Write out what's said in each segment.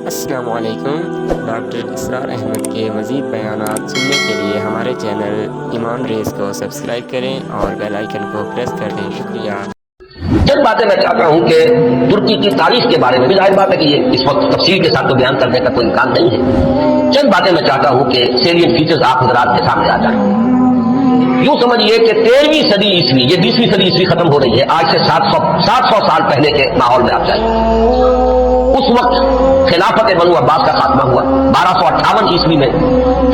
السلام علیکم۔ ڈاکٹر اسرار احمد کے مزید بیانات سننے کے لیے ہمارے چینل ایمان ریز کو سبسکرائب کریں اور بیل آئیکن کو پریس کر دیں۔ شکریہ۔ چند باتیں میں چاہتا ہوں کہ ترکی کی تاریخ کے بارے میں بھی ظاہر بات ہے کہ یہ اس وقت تفصیل کے ساتھ تو بیان کرنے کا کوئی امکان نہیں ہے۔ چند باتیں میں چاہتا ہوں کہ سیلین فیچرز آپ حضرات کے سامنے آ جائیں۔ یوں سمجھیے کہ 13ویں صدی عیسوی، یہ 20ویں صدی عیسوی ختم ہو رہی ہے، آج سے 700 سال پہلے کے ماحول میں آپ جائیں۔ اس وقت خلافت بنو عباس کا خاتمہ ہوا 1258 عیسوی میں۔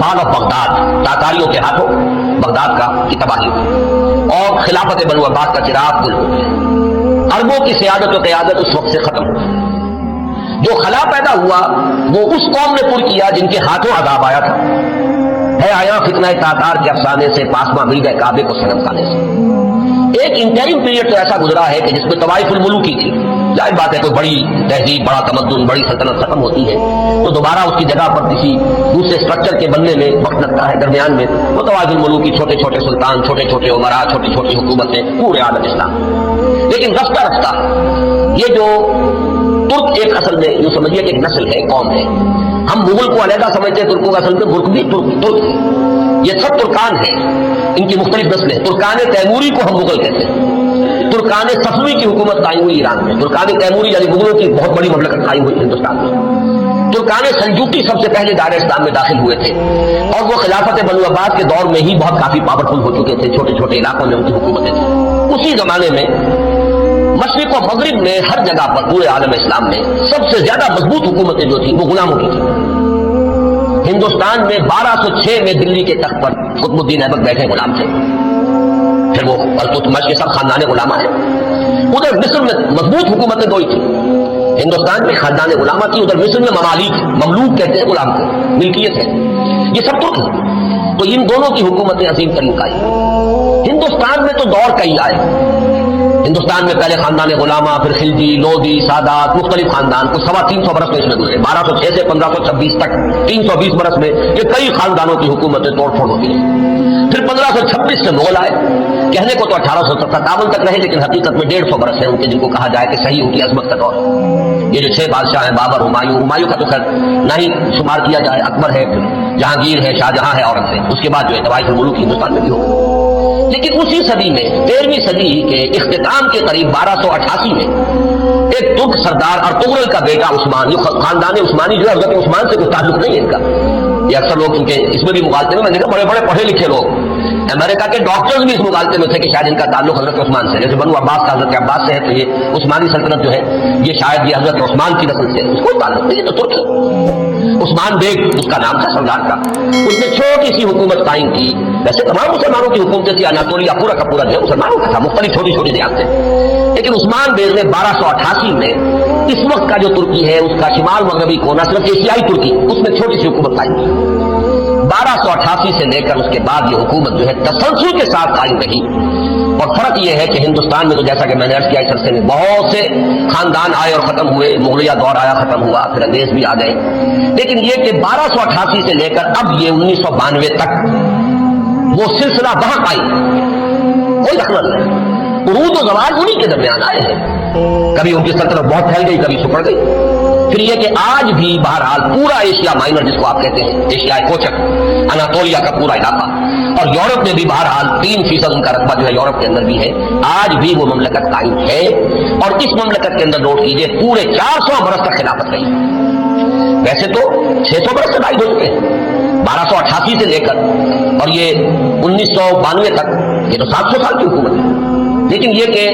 فال آف بغداد، تاتاریوں کے ہاتھوں بغداد کی تباہی ہوئی اور خلافت بنو عباس کا چراغ گل ہو گیا۔ عربوں کی سیادت و قیادت اس وقت سے ختم ہوئی۔ جو خلا پیدا ہوا وہ اس قوم نے پر کیا جن کے ہاتھوں عذاب آیا تھا۔ ہے آیا فتنہ تاتار کے افسانے سے، پاسما مل گئے کعبے کو صنم کھانے سے۔ ایک انٹرم پیریڈ تو ایسا گزرا ہے کہ جس میں طوائف الملوکی تھی۔ ظاہر بات ہے کوئی بڑی تہذیب، بڑا تمدن، بڑی سلطنت ختم ہوتی ہے تو دوبارہ اس کی جگہ پر کسی دوسرے اسٹرکچر کے بننے میں وقت لگتا ہے۔ درمیان میں وہ طوائف الملوکی، چھوٹے چھوٹے سلطان، چھوٹے چھوٹے عمرا، چھوٹی چھوٹی حکومتیں، پورے عالم اسلام۔ لیکن رفتہ رفتہ یہ جو ترک ایک اصل میں یوں سمجھیے کہ ایک نسل ہے، قوم ہے۔ ہم مغل کو علیحدہ سمجھتے ہیں، ترکوں کا اصل میں ترک بھی ترک ہے۔ یہ سب ترکان ہیں، ان کی مختلف نسلیں۔ ترکان تیموری کو ہم مغل کہتے ہیں۔ ترکان صفوی کی حکومت قائم ہوئی ایران میں۔ ترکان تیموری یعنی مغلوں کی بہت بڑی مملکت قائم ہوئی ہندوستان میں۔ ترکان سلجوقی سب سے پہلے دائرہ اسلام میں داخل ہوئے تھے اور وہ خلافت بنو عباس کے دور میں ہی بہت کافی پاورفل ہو چکے تھے۔ چھوٹے چھوٹے علاقوں میں ان کی حکومتیں تھیں۔ اسی زمانے میں مشرق و مغرب میں ہر جگہ پر پورے عالم اسلام میں سب سے زیادہ مضبوط حکومتیں جو تھیں وہ غلاموں کی تھیں۔ ہندوستان میں 1206 میں دلی کے تخت پر قطب الدین ایبک بیٹھے غلام تھے۔ پھر وہ التتمش کے سب خاندان غلامہ ہیں۔ ادھر مصر میں مضبوط حکومتیں دو ہی تھیں۔ ہندوستان میں خاندان غلامہ کی، ادھر مصر میں ممالک، مملوک کہتے ہیں غلام کو، ملکیت ہے۔ یہ سب ترک ہیں۔ تو ان دونوں کی حکومتیں عظیم ترین قائم۔ ہندوستان میں تو دور کئی آئے۔ ہندوستان میں پہلے خاندان غلامہ، پھر خلجی، لودھی، سادات، مختلف خاندان کو 350 برس میں اس میں گزرے۔ 1206 سے 1526 تک 320 برس میں یہ کئی خاندانوں کی حکومتیں توڑ پھوڑ ہوتی ہیں۔ پھر 1526 سے مغل آئے۔ کہنے کو تو 1857 تک رہے، لیکن حقیقت میں 150 برس ہیں ان کے، جن کو کہا جائے کہ صحیح ان کی عظمت کا دور۔ یہ جو 6 بادشاہ ہیں، بابر، ہمایوں کا تو خیر نہ ہی شمار کیا جائے، اکبر ہے، جہانگیر ہے، شاہجہاں ہے، اورنگزیب۔ اس کے بعد جو ہے طوائف الملوک ہندوستان میں بھی ہو گئے۔ لیکن اسی صدی میں 13ویں صدی کے اختتام کے قریب 1288 میں ایک ترک سردار ارطغرل کا بیٹا عثمان، جو خاندان عثمانی جو ہے حضرت عثمان سے کوئی تعلق نہیں ہے ان کا۔ یہ اکثر لوگ کیونکہ اس میں بھی مغالطے میں نے دیکھا بڑے بڑے پڑھے لکھے لوگ، امریکہ کے ڈاکٹرز بھی اس مغالطے میں تھے کہ شاید ان کا تعلق حضرت عثمان سے، جیسے بنو عباس کا حضرت عباس سے ہے تو یہ عثمانی سلطنت جو ہے یہ شاید یہ حضرت عثمان کی نسل سے، اس کو تعلق نہیں، یہ تو ترک ہے۔ عثمان بیگ اس کا نام تھا سردار کا۔ اس نے چھوٹی سی حکومت قائم کی۔ ویسے تمام مسلمانوں کی حکومتیں تھی، اناطولیہ پورا کا پورا جو ہے مسلمانوں کا تھا، مختلف چھوٹی چھوٹی ریاستیں۔ لیکن عثمان بیگ نے 1288 میں اس وقت کا جو ترکی ہے اس کا شمال مغربی کونا، صرف ایشیائی ترکی، اس میں چھوٹی سی حکومت قائم کی۔ 1288 سے لے کر اس کے بعد یہ حکومت جو ہے تسلسل کے ساتھ قائم رہی۔ اور فرق یہ ہے کہ ہندوستان میں تو جیسا کہ میں نے عرض کیا اس عرصے میں بہت سے خاندان آئے اور ختم ہوئے، مغلیہ دور آیا ختم ہوا، پھر انگریز بھی آ گئے۔ لیکن یہ کہ 1288 سے لے کر اب یہ 1992 تک وہ سلسلہ وہاں قائم، کوئی دخل نہیں۔ عروج و زوال انہی کے درمیان آئے ہیں، کبھی ان کی سلطنت بہت پھیل گئی، کبھی سکڑ گئی۔ پھر یہ کہ آج بھی بہرحال پورا ایشیا مائنر جس کو آپ کہتے ہیں، ایشیائے کوچک، اناطولیہ کا پورا علاقہ، اور یورپ میں بھی بہرحال 3% ان کا رقبہ جو ہے یورپ کے اندر بھی ہے، آج بھی وہ مملکت قائم ہے۔ اور اس مملکت کے اندر نوٹ کیجئے پورے 400 برس تک خلافت رہی۔ ویسے تو 600 برس سے قائم ہو چکے ہیں 1288 سے لے کر، اور یہ 1992 تک، یہ تو 700 سال کی حکومت ہے۔ لیکن یہ کہ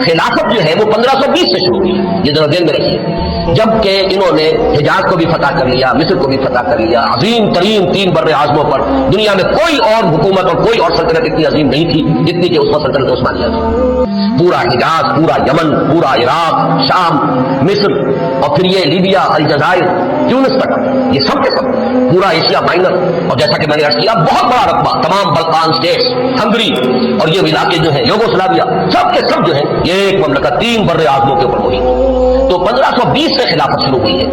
خلافت جو ہے وہ 1520 سے شروع ہوئی، یہ ذرا ذہن میں رکھیے۔ جبکہ انہوں نے حجاز کو بھی فتح کر لیا، مصر کو بھی فتح کر لیا، عظیم ترین 3 بر اعظموں پر دنیا میں کوئی اور حکومت اور کوئی اور سلطنت اتنی عظیم نہیں تھی جتنی کہ اس وقت سلطنت عثمانیہ تھی۔ پورا حجاز، پورا یمن، پورا عراق، شام، مصر، اور پھر یہ لیبیا، الجزائر، تیونس تک، یہ سب کے سب پورا ایشیا مائنر، اور جیسا کہ میں نے عرض کیا بہت بڑا رقبہ، تمام بلقان سٹیٹس، ہنگری اور یہ علاقے جو ہیں یوگوسلاویا، سب کے سب جو ہیں یہ ایک مملکت 3 بر اعظموں کے اوپر ہوئی۔ تو 1520 سے خلافت شروع ہوئی ہے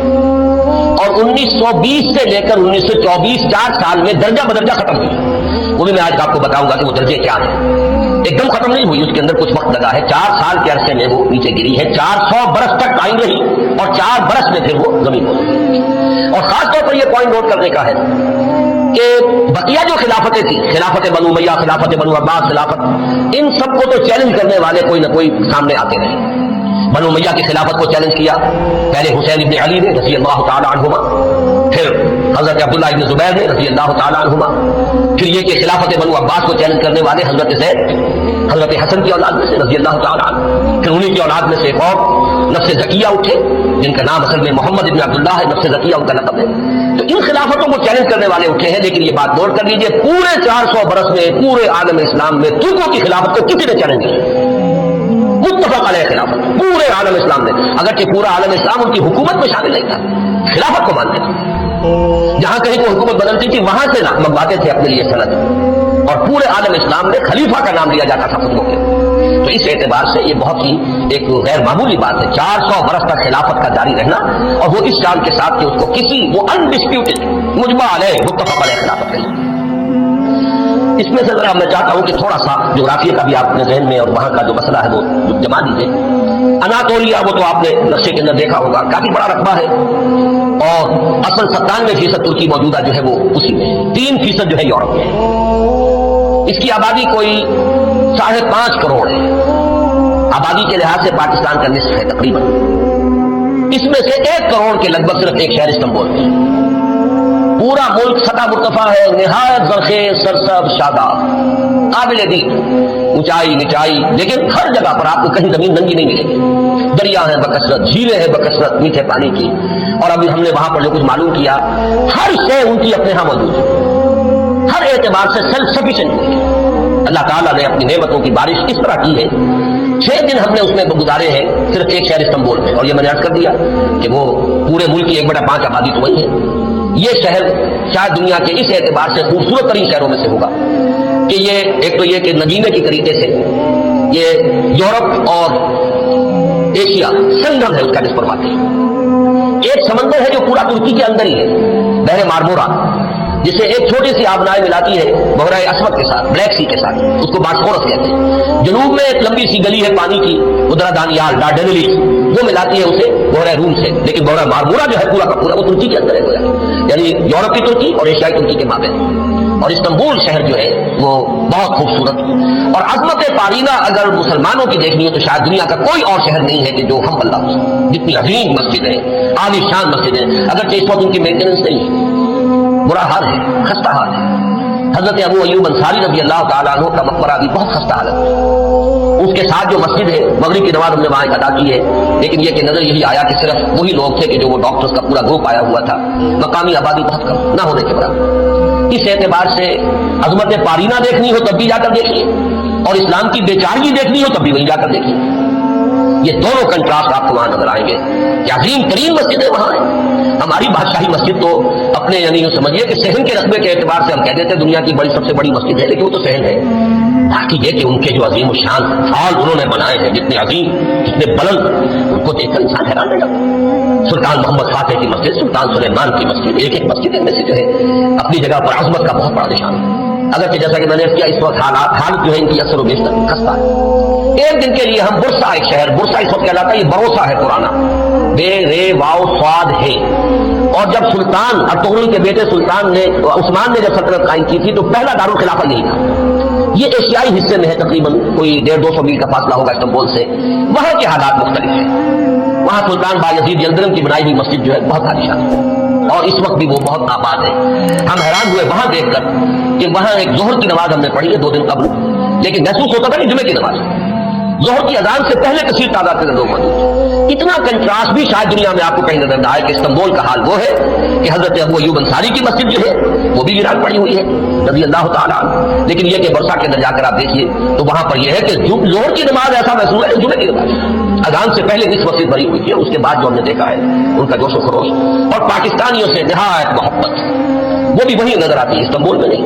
اور 1920 سے لے کر 1924 4 سال میں درجہ بدرجہ ختم ہوئی۔ وہ بھی میں آج آپ کو بتاؤں گا کہ وہ درجے کیا ہیں۔ ایک دم ختم نہیں ہوئی، اس کے اندر کچھ وقت لگا ہے، 4 سال کے عرصے میں وہ نیچے گری ہے، 400 برس تک قائم رہی اور 4 برس میں پھر وہ زمین ہو گئی۔ اور خاص طور پر یہ پوائنٹ نوٹ کرنے کا ہے کہ بقیہ جو خلافتیں تھیں، خلافت بنو امیہ، خلافت بنو عباس، خلافت، ان سب کو تو چیلنج کرنے والے کوئی نہ کوئی سامنے آتے رہے۔ بنو امیہ کی خلافت کو چیلنج کیا پہلے حسین ابن علی نے رضی اللہ تعالی عنہما، پھر حضرت عبداللہ ابن زبیر نے رضی اللہ تعالی عنہما، پھر یہ کہ خلافت بنو عباس کو چیلنج کرنے والے حضرت زید، حضرت حسن کی اولاد میں سے رضی اللہ تعالی عنہ، پھر انہی کی اولاد میں سے ایک اور نفس زکیہ اٹھے جن کا نام اصل میں محمد ابن عبداللہ ہے، نفس زکیہ ان کا لقب ہے۔ تو ان خلافتوں کو چیلنج کرنے والے اٹھے ہیں، لیکن یہ بات نوٹ کر لیجئے پورے 400 برس میں پورے عالم اسلام میں ترکوں کی خلافت کو کسی نے چیلنج نہیں کیا، متفق علیہ خلافت پورے عالم اسلام میں، اگرچہ پورا عالم اسلام ان کی حکومت میں شامل نہیں تھا، خلافت کو مانتے تھے، جہاں کہیں کوئی حکومت بدلتی تھی وہاں سے منگواتے تھے اپنے لیے سند، اور پورے عالم اسلام میں خلیفہ کا نام لیا جاتا تھا فتووں کے۔ تو اس اعتبار سے یہ بہت ہی ایک غیر معمولی بات ہے، 400 برس تک خلافت کا جاری رہنا، اور وہ اس شان کے ساتھ کہ اس کو کسی وہ انڈسپیوٹڈ مجمع علیہ متفق علیہ خلافت کہی۔ اس میں سے ذرا میں چاہتا ہوں کہ تھوڑا سا جغرافیہ کا بھی آپ اپنے ذہن میں اور وہاں کا جو مسئلہ ہے وہ جما دیجیے۔ اناطولیہ وہ تو آپ نے نقشے کے اندر دیکھا ہوگا، کافی بڑا رقبہ ہے، اور اصل 97% ترکی موجودہ جو ہے وہ اسی میں ہے، 3% جو ہے یورپ میں ہے۔ اس کی آبادی کوئی 5.5 کروڑ ہے، آبادی کے لحاظ سے پاکستان کا نصف ہے تقریباً۔ اس میں سے 1 کروڑ کے لگ بھگ صرف ایک شہر استنبول میں ہے۔ پورا ملک سطح مرتفع ہے، نہایت زرخیز، سرسبز، شاداب، قابل دید، اونچائی نچائی، لیکن ہر جگہ پر آپ کو کہیں زمین ننگی نہیں ملے گی، دریا ہیں بکثرت، جھیلیں ہیں بکثرت میٹھے پانی کی، اور ابھی ہم نے وہاں پر جو کچھ معلوم کیا ہر شے ان کی اپنے ہاں موجود ہے، ہر اعتبار سے سیلف سفیشینٹ ہوئی ہے۔ اللہ تعالیٰ نے اپنی نعمتوں کی بارش اس طرح کی ہے، 6 دن ہم نے اس میں گزارے ہیں صرف ایک شہر استنبول میں، اور یہ میں نے عرض کر دیا کہ وہ پورے ملک کی 1/5 آبادی تو وہی ہے۔ یہ شہر شاید دنیا کے اس اعتبار سے خوبصورت ترین شہروں میں سے ہوگا کہ یہ ایک تو یہ کہ نگینے کی طریقے سے یہ یورپ اور ایشیا سنگم ہے اس کا جس پر واقع ہے۔ ایک سمندر ہے جو پورا ترکی کے اندر ہی ہے، بحر مارمورا، جسے ایک چھوٹی سی آبنائے ملاتی ہے بحرہ اسود کے ساتھ، بلیک سی کے ساتھ، اس کو باسفورس کہتے ہیں۔ جنوب میں ایک لمبی سی گلی ہے پانی کی، ادرا دانیال، ڈارڈینیلیز، وہ ملاتی ہے اسے بحرہ روم سے، لیکن بحرہ مارمورا جو ہے پورا کا پورا وہ ترکی کے اندر ہے گویا، یعنی یورپ کی ترکی اور ایشیائی ترکی کے مابین۔ اور استنبول شہر جو ہے وہ بہت خوبصورت، اور عظمت پارینہ اگر مسلمانوں کی دیکھنی ہے تو شاید دنیا کا کوئی اور شہر نہیں ہے کہ جو ہم اللہ ہو، جتنی عظیم مسجد ہے، عالی شان مسجد ہے، اگرچہ اس وقت ان کی مینٹیننس نہیں ہے، برا حال ہے، خستہ حال ہے۔ حضرت ابو ایوب انصاری رضی اللہ تعالیٰ عنہ کا مقبرہ بھی بہت خستہ حالت ہے، اس کے ساتھ جو مسجد ہے مغرب کی نماز ہم نے وہاں ادا کی ہے، لیکن یہ کہ نظر یہی آیا کہ صرف وہی لوگ تھے کہ جو وہ ڈاکٹرز کا پورا گروپ آیا ہوا تھا، مقامی آبادی بہت کم نہ ہونے کے برابر۔ اس اعتبار سے عظمت پارینہ دیکھنی ہو تب بھی جا کر دیکھیے، اور اسلام کی بیچارگی دیکھنی ہو تب بھی وہیں جا کر دیکھیے۔ یہ دونوں کنٹراسٹ آپ کو وہاں نظر آئیں گے کہ عظیم ترین مسجدیں وہاں ہیں۔ ہماری بادشاہی مسجد تو اپنے یعنی یوں سمجھیے کہ صحن کے رقبے کے اعتبار سے ہم کہہ دیتے ہیں دنیا کی سب سے بڑی مسجد ہے، لیکن وہ تو صحن ہے۔ باقی یہ کہ ان کے جو عظیم الشان حال انہوں نے بنائے ہیں، جتنے عظیم جتنے بلند، ان کو دیکھ کر انسان حیران رہ جاتا۔ سلطان محمد فاتح کی مسجد، سلطان سلیمان کی مسجد، ایک مسجد ان میں سے جو ہے اپنی جگہ پر عظمت کا بہت بڑا نشان ہے، اگرچہ جیسا کہ میں نے کیا اس وقت حالت جو ہے ان کی اثر و بیشتر خستہ ہے۔ ایک دن کے لیے ہم برسا، ایک شہر برسا اس وقت کہلاتا ہے، یہ بروسا ہے پرانا، بے رے واو صاد ہے، اور جب سلطان ارطغرل کے بیٹے سلطان نے عثمان نے جب سلطنت قائم کی تھی تو پہلا دارالخلافہ یہی تھا۔ یہ ایشیائی حصے میں ہے، تقریباً کوئی 150-200 میل کا فاصلہ ہوگا استنبول سے۔ وہاں کے حالات مختلف ہیں، وہاں سلطان بایزید یلدرم کی بنائی ہوئی مسجد جو ہے بہت عالیشان ہے، اور اس وقت بھی وہ بہت آباد ہے۔ ہم حیران ہوئے وہاں دیکھ کر کہ وہاں ایک ظہر کی نماز ہم نے پڑھی ہے 2 دن قبل، لیکن محسوس ہوتا تھا کہ جمعے کی نماز، ظہر کی اذان سے پہلے کثیر تعداد کے لوگ موجود۔ اتنا کنٹراسٹ بھی شاید دنیا میں آپ کو کہیں نظر نہ آئے کہ استنبول کا حال وہ ہے کہ حضرت ابو ایوب انصاری کی مسجد جو ہے وہ بھی ویران پڑی ہوئی ہے رضی اللہ تعالیٰ عنہ، لیکن یہ کہ برسا کے اندر جا کر آپ دیکھیے تو وہاں پر یہ ہے کہ ظہر کی نماز ایسا محسوس ہے جمعے کی نماز، اذان سے پہلے اس مسجد بھری ہوئی ہے، اس کے بعد جو ہم نے دیکھا ہے ان کا جوش و خروش اور پاکستانیوں سے نہایت محبت وہ بھی وہی نظر آتی ہے، استنبول میں نہیں۔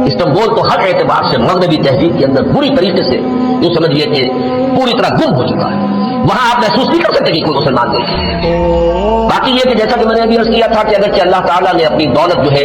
استنبول تو ہر اعتبار سے مغربی تہذیب کے اندر بری طریقے سے یوں سمجھیے کہ پوری طرح گم ہو چکا ہے، وہاں آپ محسوس نہیں کر سکتے کہ کوئی مسلمان نہیں۔ باقی یہ کہ جیسا کہ میں نے ابھی عرض کیا تھا کہ اگرچہ اللہ تعالیٰ نے اپنی دولت جو ہے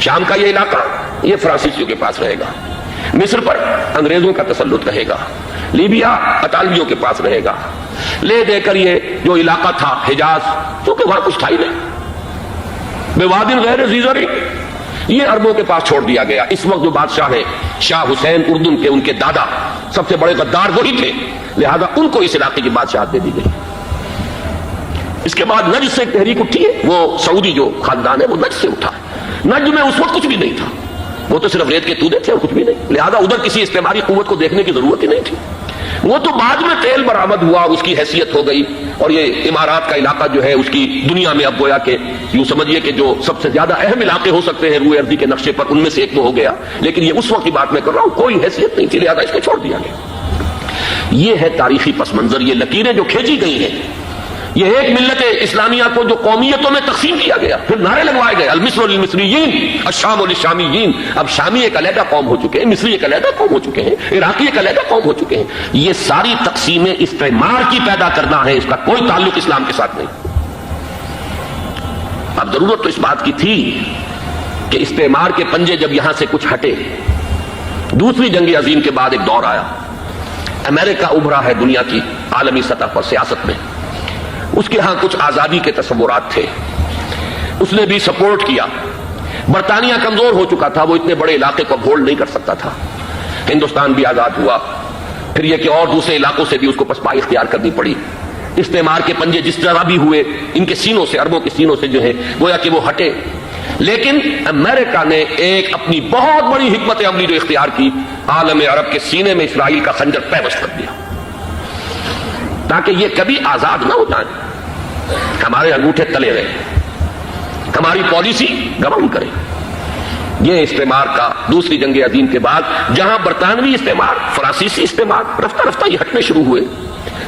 شام کا یہ علاقہ یہ فرانسیسیوں کے پاس رہے گا، مصر پر انگریزوں کا تسلط رہے گا، لیبیا اطالویوں کے پاس رہے گا، لے دے کر یہ جو علاقہ تھا حجاز، کیونکہ وہاں کچھ تھا ہی نہیں، بوادٍ غیر ذی زرع، یہ عربوں کے پاس چھوڑ دیا گیا۔ اس وقت جو بادشاہ ہیں شاہ حسین اردن کے، ان کے دادا سب سے بڑے غدار وہی تھے، لہذا ان کو اس علاقے کی بادشاہت دے دی گئی۔ اس کے بعد نجد سے ایک تحریک اٹھی ہے، وہ سعودی جو خاندان ہے وہ نجد سے اٹھا۔ نجد میں اس وقت کچھ بھی نہیں تھا، وہ تو صرف ریت کے تودے تھے اور کچھ بھی نہیں، لہذا ادھر کسی استعماری قوت کو دیکھنے کی ضرورت ہی نہیں تھی۔ وہ تو بعد میں تیل برآمد ہوا، اس کی حیثیت ہو گئی، اور یہ امارات کا علاقہ جو ہے اس کی دنیا میں اب گویا کہ یوں سمجھیے کہ جو سب سے زیادہ اہم علاقے ہو سکتے ہیں روئے ارضی کے نقشے پر، ان میں سے ایک تو ہو گیا، لیکن یہ اس وقت کی بات میں کر رہا ہوں، کوئی حیثیت نہیں تھی، لہذا اس کو چھوڑ دیا گیا۔ یہ ہے تاریخی پس منظر، یہ لکیریں جو کھینچی گئی ہیں، یہ ایک ملت اسلامیہ کو جو قومیتوں میں تقسیم کیا گیا، پھر نعرے لگوائے گئے المصر للمصریین الشام للشامیین، اب شامی ایک علیحدہ قوم ہو چکے ہیں، مصری ایک علیحدہ قوم ہو چکے ہیں، عراقی ایک علیحدہ قوم ہو چکے ہیں۔ یہ ساری تقسیمیں استعمار کی پیدا کرنا ہے، اس کا کوئی تعلق اسلام کے ساتھ نہیں۔ اب ضرورت تو اس بات کی تھی کہ استعمار کے پنجے جب یہاں سے کچھ ہٹے، دوسری جنگ عظیم کے بعد ایک دور آیا، امریکہ ابھرا ہے دنیا کی عالمی سطح پر سیاست میں، اس کے ہاں کچھ آزادی کے تصورات تھے، اس نے بھی سپورٹ کیا۔ برطانیہ کمزور ہو چکا تھا، وہ اتنے بڑے علاقے کو ہولڈ نہیں کر سکتا تھا، ہندوستان بھی آزاد ہوا، پھر یہ کہ اور دوسرے علاقوں سے بھی اس کو پسپائی اختیار کرنی پڑی۔ استعمار کے پنجے جس طرح بھی ہوئے، ان کے سینوں سے، عربوں کے سینوں سے جو ہے گویا کہ وہ ہٹے، لیکن امریکہ نے ایک اپنی بہت بڑی حکمت عملی جو اختیار کی، عالم عرب کے سینے میں اسرائیل کا خنجر پیوست کر دیا، تاکہ یہ کبھی آزاد نہ ہو جائیں، ہمارے انگوٹھے تلے رہے، ہماری پالیسی گواہی کرے۔ یہ استعمار کا دوسری جنگ عظیم کے بعد، جہاں برطانوی استعمار، فرانسیسی استعمار رفتہ رفتہ یہ ہٹنے شروع ہوئے،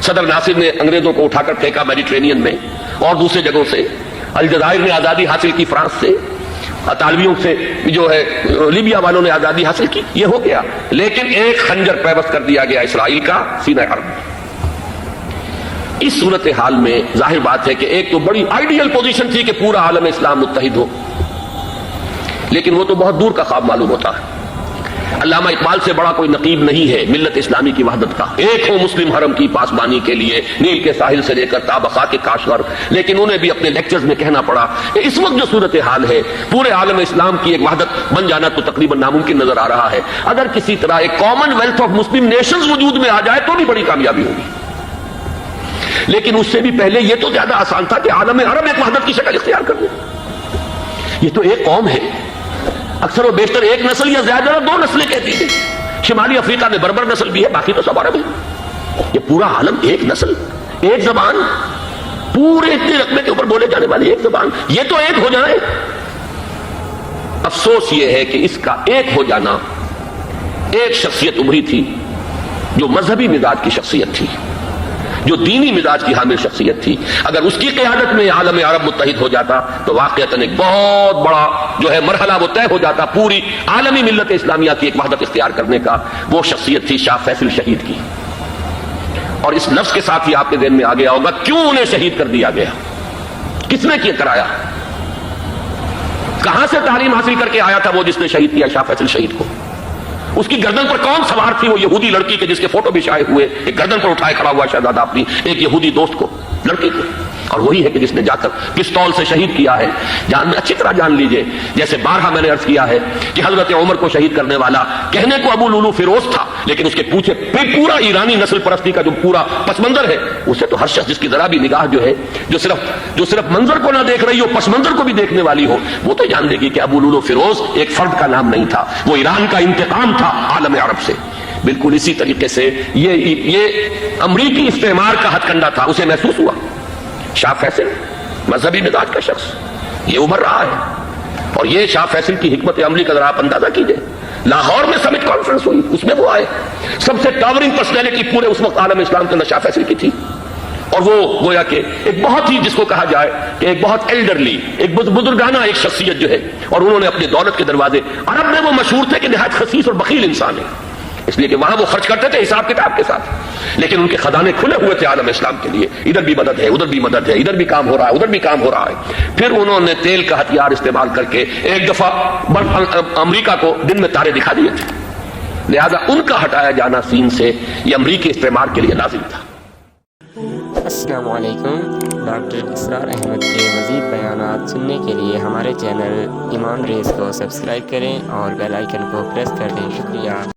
صدر ناصر نے انگریزوں کو اٹھا کر پھینکا میڈیٹرینین میں اور دوسرے جگہوں سے، الجزائر نے آزادی حاصل کی فرانس سے، اطالویوں سے جو ہے لیبیا والوں نے آزادی حاصل کی، یہ ہو گیا، لیکن ایک خنجر پیوست کر دیا گیا اسرائیل کا سینہ عرب۔ اس صورتحال میں ظاہر بات ہے کہ ایک تو بڑی آئیڈیل پوزیشن تھی کہ پورا عالم اسلام متحد ہو، لیکن وہ تو بہت دور کا خواب معلوم ہوتا ہے۔ علامہ اقبال سے بڑا کوئی نقیب نہیں ہے ملت اسلامی کی وحدت کا، ایک ہو مسلم حرم کی پاسبانی کے لیے نیل کے ساحل سے لے کر تابخا کے کاشور، لیکن انہیں بھی اپنے لیکچرز میں کہنا پڑا کہ اس وقت جو صورتحال ہے پورے عالم اسلام کی ایک وحدت بن جانا تو تقریباً ناممکن نظر آ رہا ہے، اگر کسی طرح ایک common wealth of Muslim nations وجود میں آ جائے تو بھی بڑی کامیابی ہوگی، لیکن اس سے بھی پہلے یہ تو زیادہ آسان تھا کہ عالم عرب ایک وحدت کی شکل اختیار کر لے۔ یہ تو ایک قوم ہے، اکثر و بیشتر ایک نسل یا زیادہ دو نسلیں کہتی ہیں، شمالی افریقہ میں بربر نسل بھی ہے، باقی تو سب عرب ہے۔ یہ پورا عالم ایک نسل، ایک زبان، پورے اتنے رقبے کے اوپر بولے جانے والی ایک زبان، یہ تو ایک ہو جائے۔ افسوس یہ ہے کہ اس کا ایک ہو جانا، ایک شخصیت ابھری تھی جو مذہبی مزاج کی شخصیت تھی، جو دینی مزاج کی حامل شخصیت تھی، اگر اس کی قیادت میں عالم عرب متحد ہو جاتا تو واقعتاً ایک بہت بڑا جو ہے مرحلہ وہ طے ہو جاتا پوری عالمی ملت اسلامیہ کی ایک وحدت اختیار کرنے کا۔ وہ شخصیت تھی شاہ فیصل شہید کی، اور اس لفظ کے ساتھ ہی آپ کے ذہن میں آ گیا ہوگا کیوں انہیں شہید کر دیا گیا، کس نے کیا کرایا، کہاں سے تعلیم حاصل کر کے آیا تھا وہ جس نے شہید کیا شاہ فیصل شہید کو، اس کی گردن پر کون سوار تھی، وہ یہودی لڑکی کے جس کے فوٹو بھی شائع ہوئے، ایک گردن پر اٹھائے کھڑا ہوا شہزادہ اپنی ایک یہودی دوست کو، لڑکی کو، اور وہی ہے کہ جس نے جا کر پستول سے شہید کیا ہے۔ جان میں اچھی طرح جان لیجئے، جیسے بارہا میں نے عرض کیا ہے کہ حضرت عمر کو شہید کرنے والا کہنے کو ابو لولو فیروز تھا، لیکن اس کے پیچھے پورا ایرانی نسل پرستی کا جو پورا پس منظر ہے، اسے تو ہر شخص جس کی ذرا بھی نگاہ جو ہے جو صرف منظر کو نہ دیکھ رہی ہو، پس منظر کو بھی دیکھنے والی ہو، وہ تو جان لے گی کہ ابو لولو فیروز ایک فرد کا نام نہیں تھا، وہ ایران کا انتقام تھا عالم عرب سے۔ بالکل اسی طریقے سے یہ امریکی استعمار کا ہتھ کنڈا تھا، اسے محسوس ہوا۔ شاہ فیصل مذہبی مزاج کا شخص یہ ابھر رہا ہے، اور یہ شاہ فیصل کی حکمت عملی کا ذرا آپ اندازہ کیجئے۔ لاہور میں سمٹ کانفرنس ہوئی، اس میں وہ آئے، سب سے ٹاورنگ پرسنالٹی پورے اس وقت عالم اسلام کے اندر شاہ فیصل کی تھی، اور وہ گویا کہ ایک بہت ہی جس کو کہا جائے کہ ایک بہت ایلڈرلی، ایک بزرگانہ ایک شخصیت جو ہے، اور انہوں نے اپنے دولت کے دروازے، عرب میں وہ مشہور تھے کہ نہایت خسیس اور بخیل انسان ہے، اس لیے کہ وہاں وہ خرچ کرتے تھے حساب کتاب کے ساتھ، لیکن ان کے خزانے کھلے ہوئے تھے عالم اسلام کے لیے، ادھر بھی مدد ہے، ادھر بھی مدد ہے، ادھر بھی کام ہو رہا ہے، ادھر بھی کام ہو رہا ہے۔ پھر انہوں نے تیل کا ہتھیار استعمال کر کے ایک دفعہ امریکہ کو دن میں تارے دکھا دیے تھے، لہذا ان کا ہٹایا جانا سین سے یہ امریکی استعمار کے لیے لازم تھا۔ السلام علیکم۔ ڈاکٹر اسرار احمد کے مزید بیانات سننے کے لیے ہمارے چینل ایمان ریز کو سبسکرائب کریں اور بیل آئیکن کو پریس کر دیں۔ شکریہ۔